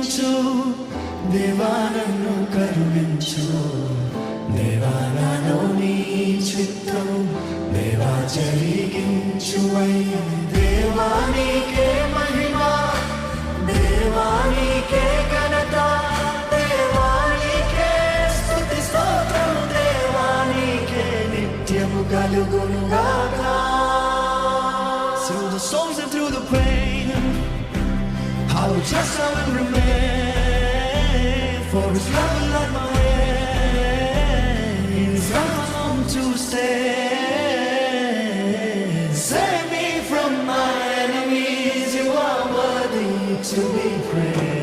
దీవించు దేవా నన్ను కరుణించు దేవా నాలో నీ చిత్తం దేవా జరిగించువయ్యా దేవా నీకే మహిమ దేవా నీకే ఘనత దేవా నీకే స్తుతి స్తోత్రం దేవా నీకే నిత్యము కలుగునుగాక. Through the storms and through the pain I will trust I will remain for His love will light my way in His love I long to stay. Save me from my enemies, you are worthy to be praised.